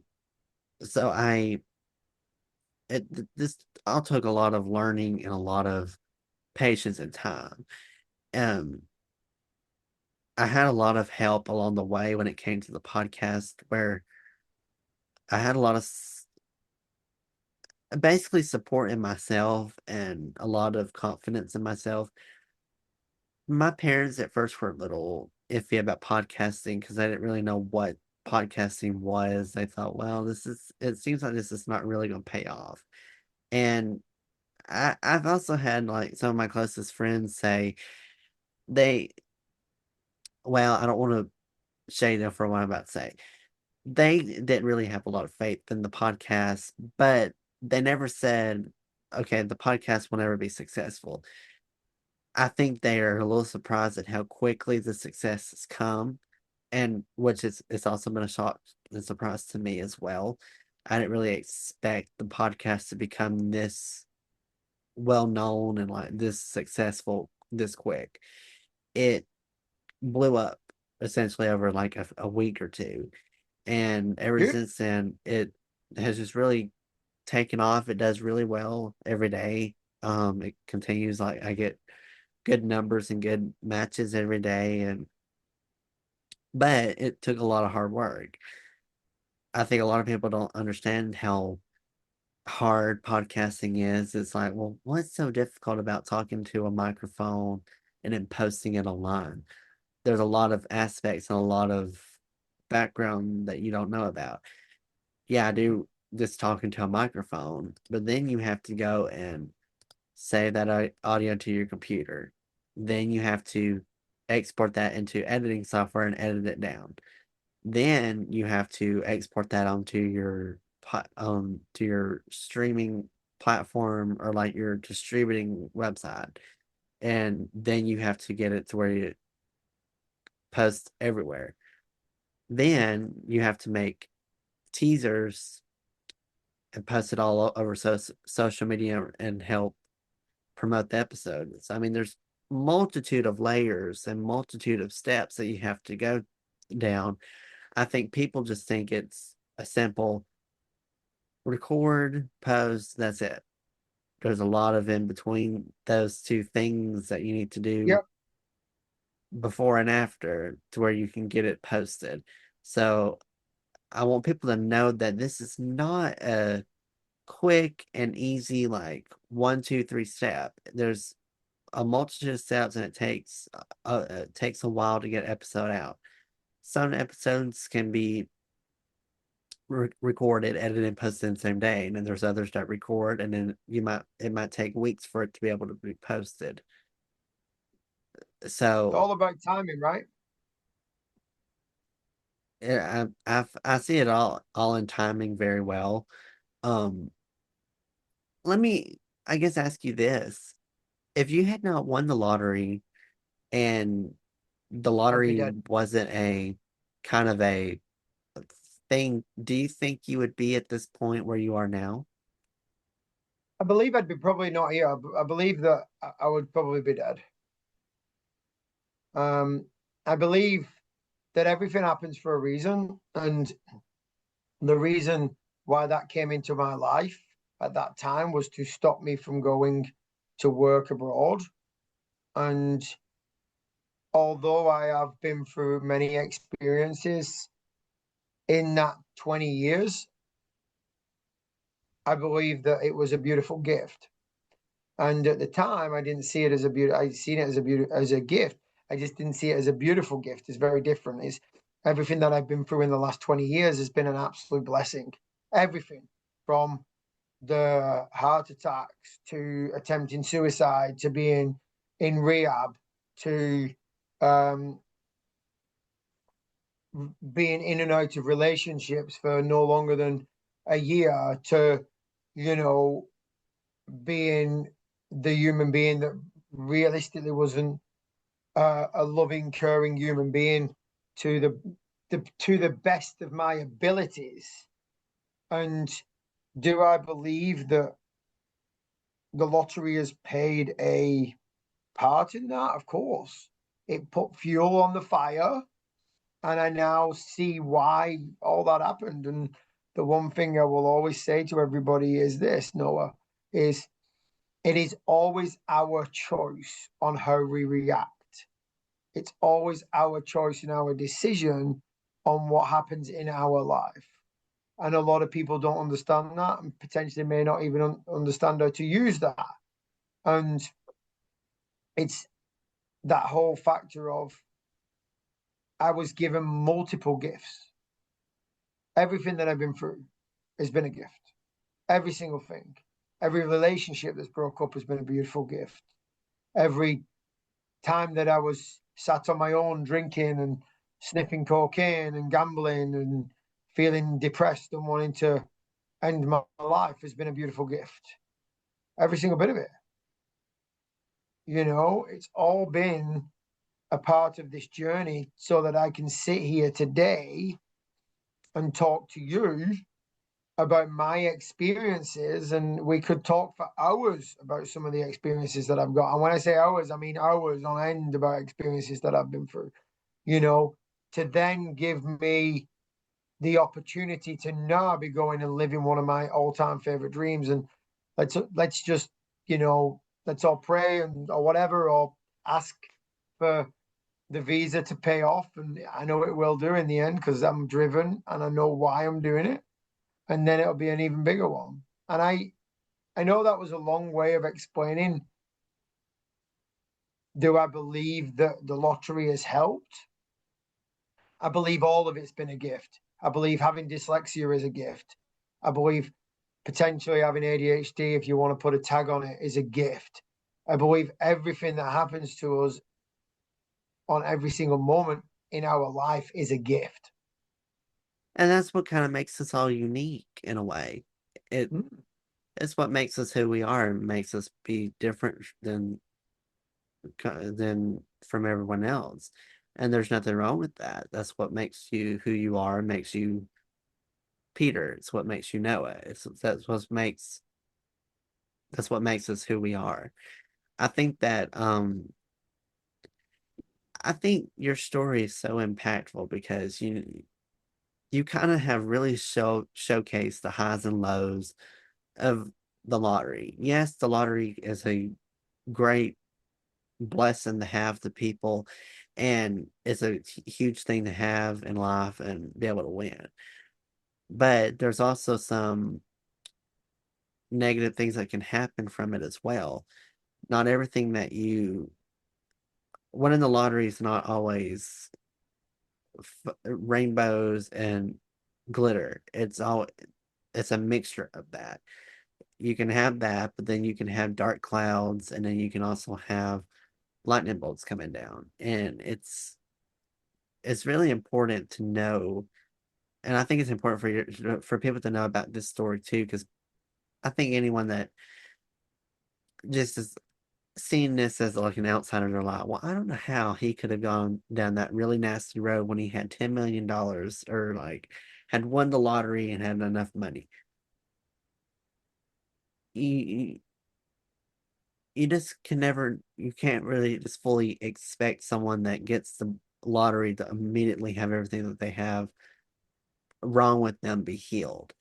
so this all took a lot of learning and a lot of patience and time. Um, I had a lot of help along the way when it came to the podcast, where I had a lot of basically support in myself and a lot of confidence in myself. My parents at first were a little iffy about podcasting because they didn't really know what podcasting was. They thought, well, it seems like this is not really going to pay off. And I've also had like some of my closest friends say they, well, I don't want to shade them for what I'm about to say. They didn't really have a lot of faith in the podcast, but they never said, okay, the podcast will never be successful. I think they are a little surprised at how quickly the success has come, and which is it's also been a shock and surprise to me as well. I didn't really expect the podcast to become this well known and like this successful this quick. It blew up essentially over like a week or two. And ever Yeah. since then, it has just really taken off. It does really well every day. It continues, like I get good numbers and good matches every day, and but it took a lot of hard work. I think a lot of people don't understand how hard podcasting is. It's like, well, what's so difficult about talking to a microphone and then posting it online? There's a lot of aspects and a lot of background that you don't know about. Yeah, I do just talking to a microphone, but then you have to go and save that audio to your computer. Then you have to export that into editing software and edit it down. Then you have to export that onto your to your streaming platform or like your distributing website. And then you have to get it to where you post everywhere. Then you have to make teasers and post it all over social media and help promote the episodes. I mean, there's multitude of layers and multitude of steps that you have to go down. I think people just think it's a simple record, post, that's it. There's a lot of in between those two things that you need to do Yep. before and after to where you can get it posted. So I want people to know that this is not a quick and easy, like 1, 2, 3 step. There's a multitude of steps, and it takes a while to get an episode out. Some episodes can be recorded, edited, and posted in the same day, and then there's others that record, and then it might take weeks for it to be able to be posted. It's So all about timing, right? I see it all in timing very well. Um, let me, I guess, ask you this: if you had not won the lottery and the I'd be lottery dead. wasn't a kind of a thing, do you think you would be at this point where you are now? I believe I'd be probably not here. I believe that I would probably be dead. Um, I believe that everything happens for a reason, and the reason why that came into my life at that time was to stop me from going to work abroad. And although I have been through many experiences in that 20 years, I believe that it was a beautiful gift. And at the time, I didn't see it as a beauty. I seen it as as a gift. I just didn't see it as a beautiful gift. It's very different. It's everything that I've been through in the last 20 years has been an absolute blessing. Everything from the heart attacks to attempting suicide to being in rehab to um, being in and out of relationships for no longer than a year to, you know, being the human being that realistically wasn't a loving, caring human being to to the best of my abilities. And do I believe that the lottery has played a part in that? Of course, it put fuel on the fire, and I now see why all that happened. And the one thing I will always say to everybody is this, Noah, is it is always our choice on how we react. It's always our choice and our decision on what happens in our life. And a lot of people don't understand that and potentially may not even understand how to use that. And it's that whole factor of I was given multiple gifts. Everything that I've been through has been a gift. Every single thing. Every relationship that's broke up has been a beautiful gift. Every time that I was sat on my own drinking and sniffing cocaine and gambling and feeling depressed and wanting to end my life has been a beautiful gift. Every single bit of it. It's all been a part of this journey so that I can sit here today and talk to you about my experiences. And we could talk for hours about some of the experiences that I've got. And when I say hours, I mean hours on end about experiences that I've been through, you know, to then give me the opportunity to now be going and living one of my all-time favorite dreams. And let's just, let's all pray and or whatever, or ask for the visa to pay off. And I know it will do in the end because I'm driven and I know why I'm doing it. And then it'll be an even bigger one. And I know that was a long way of explaining. Do I believe that the lottery has helped? I believe all of it's been a gift. I believe having dyslexia is a gift. I believe potentially having ADHD, if you want to put a tag on it, is a gift. I believe everything that happens to us on every single moment in our life is a gift. And that's what kind of makes us all unique in a way. It Mm. it's what makes us who we are and makes us be different than from everyone else. And there's nothing wrong with that. That's what makes you who you are, makes you Peter. It's what makes you Noah. That's what makes us who we are. I think that I think your story is so impactful because you kind of have really showcased the highs and lows of the lottery. Yes, the lottery is a great blessing to have to people, and it's a huge thing to have in life and be able to win. But there's also some negative things that can happen from it as well. Not everything that you winning the lottery is not always rainbows and glitter. It's a mixture of that. You can have that, but then you can have dark clouds, and then you can also have lightning bolts coming down. And it's really important to know, and I think it's important for people to know about this story too, because I think anyone that just is seeing this as like an outsider, they're like, well, I don't know how he could have gone down that really nasty road when he had $10 million or like had won the lottery and had enough money. You, you just can never, you can't really just fully expect someone that gets the lottery to immediately have everything that they have wrong with them be healed.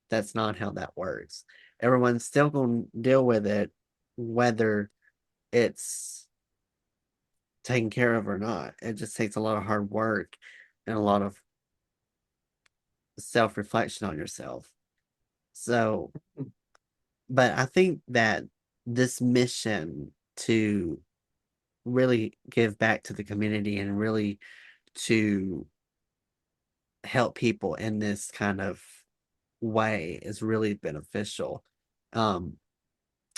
That's not how that works. Everyone's still going to deal with it, whether it's taken care of or not. It just takes a lot of hard work and a lot of self reflection on yourself. So, but I think that this mission to really give back to the community and really to help people in this kind of way is really beneficial. Um,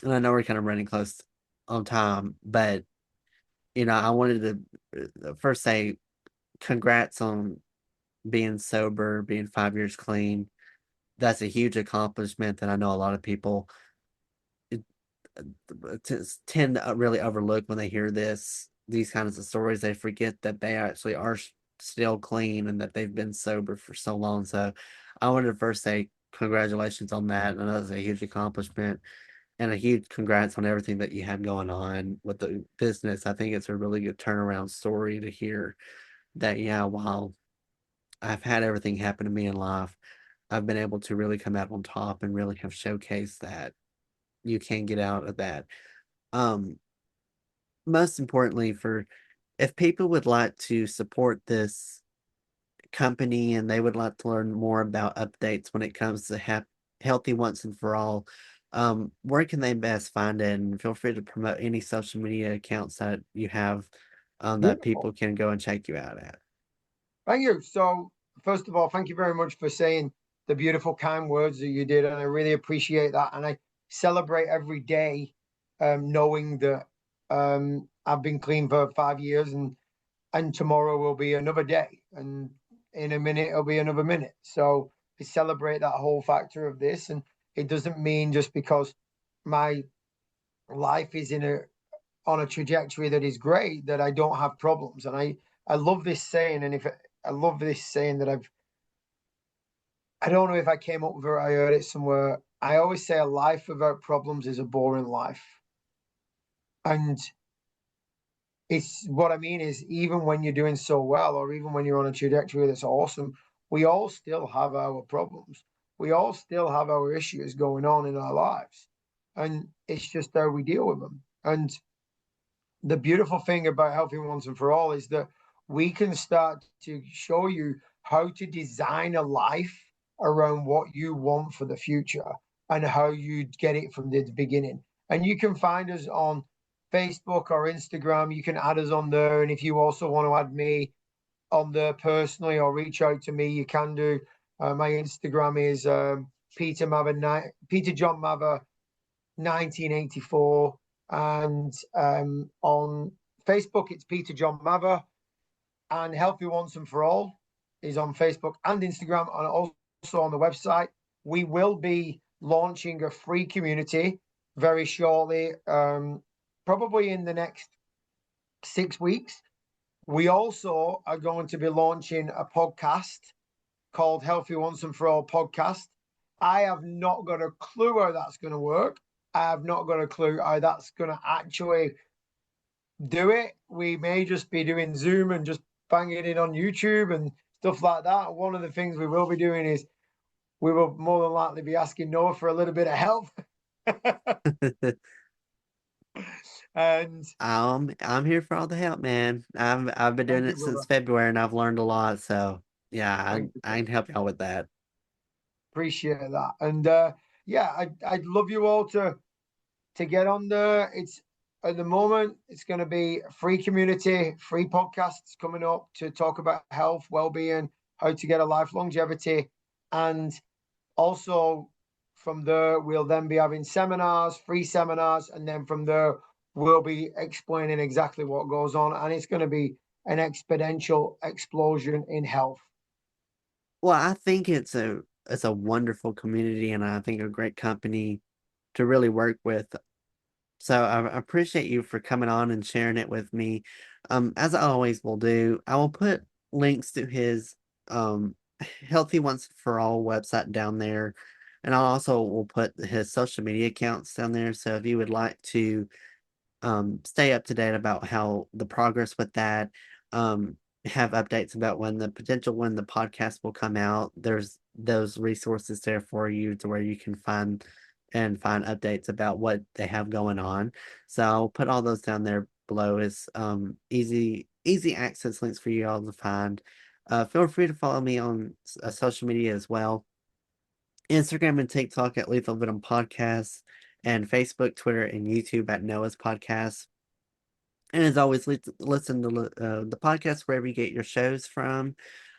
and I know we're kind of running close on time, but I wanted to first say congrats on being sober, being 5 years clean. That's a huge accomplishment that I know a lot of people tend to really overlook when they hear these kinds of stories. They forget that they actually are still clean and that they've been sober for so long. So I wanted to first say congratulations on that. And that's a huge accomplishment and a huge congrats on everything that you had going on with the business. I think it's a really good turnaround story to hear that, yeah, while I've had everything happen to me in life, I've been able to really come out on top and really have showcased that you can get out of that. Um, Most importantly, for if people would like to support this company and they would like to learn more about updates when it comes to healthy once and for all, where can they best find it? And feel free to promote any social media accounts that you have that Beautiful. people can go and check you out at. Thank you. So, first of all, thank you very much for saying the beautiful, kind words that you did. And I really appreciate that. And I celebrate every day, knowing that I've been clean for 5 years, and tomorrow will be another day. And in a minute, it'll be another minute. So, I celebrate that whole factor of this. And it doesn't mean just because my life is on a trajectory that is great that I don't have problems. And I love this saying, and if I love this saying that I don't know if I came up with it, I heard it somewhere. I always say a life without problems is a boring life. And it's what I mean is even when you're doing so well, or even when you're on a trajectory that's awesome, we all still have our problems. We all still have our issues going on in our lives. and it's just how we deal with them. And the beautiful thing about Healthy Once and For All is that we can start to show you how to design a life around what you want for the future and how you get it from the beginning. And you can find us on Facebook or Instagram. You can add us on there. And if you also want to add me on there personally or reach out to me, you can do. My Instagram is Peter John Mather 1984. And on Facebook, it's Peter John Mather. And Healthy Once and For All is on Facebook and Instagram, and also on the website. We will be launching a free community very shortly, probably in the next 6 weeks. We also are going to be launching a podcast called Healthy Once and For All Podcast. I have not got a clue how that's going to work. I have not got a clue how that's going to actually do it. We may just be doing Zoom and just banging it on YouTube and stuff like that. One of the things we will be doing is we will more than likely be asking Noah for a little bit of help. And I'm here for all the help, man. I've been doing thank you, it since brother. February and I've learned a lot. So yeah, Thank you, I brother. can help y'all with that. Appreciate that. And yeah, I'd love you all to get on there. It's at the moment, it's going to be a free community, free podcasts coming up to talk about health, well-being, how to get a life longevity. And also from there, we'll then be having seminars, free seminars. And then from there, we'll be explaining exactly what goes on. And it's going to be an exponential explosion in health. Well, I think it's a wonderful community and I think a great company to really work with. So I appreciate you for coming on and sharing it with me. As I always will do, I will put links to his um Healthy Once for All website down there. And I also will put his social media accounts down there. So if you would like to stay up to date about how the progress with that, um, have updates about when the podcast will come out. There's those resources there for you to where you can find updates about what they have going on. So I'll put all those down there below as easy access links for you all to find. Feel free to follow me on social media as well. Instagram and TikTok at Lethal Venom Podcast, and Facebook, Twitter, and YouTube at Noah's Podcast. And as always, listen to the podcast wherever you get your shows from.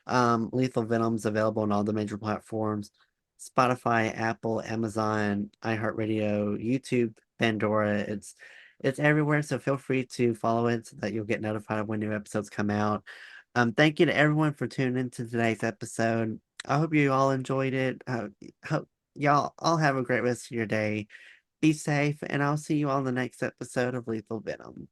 Lethal Venom's available on all the major platforms: Spotify, Apple, Amazon, iHeartRadio, YouTube, Pandora. It's everywhere, so feel free to follow it so that you'll get notified of when new episodes come out. Thank you to everyone for tuning into today's episode. I hope you all enjoyed it. Hope y'all all have a great rest of your day. Be safe, and I'll see you on the next episode of Lethal Venom.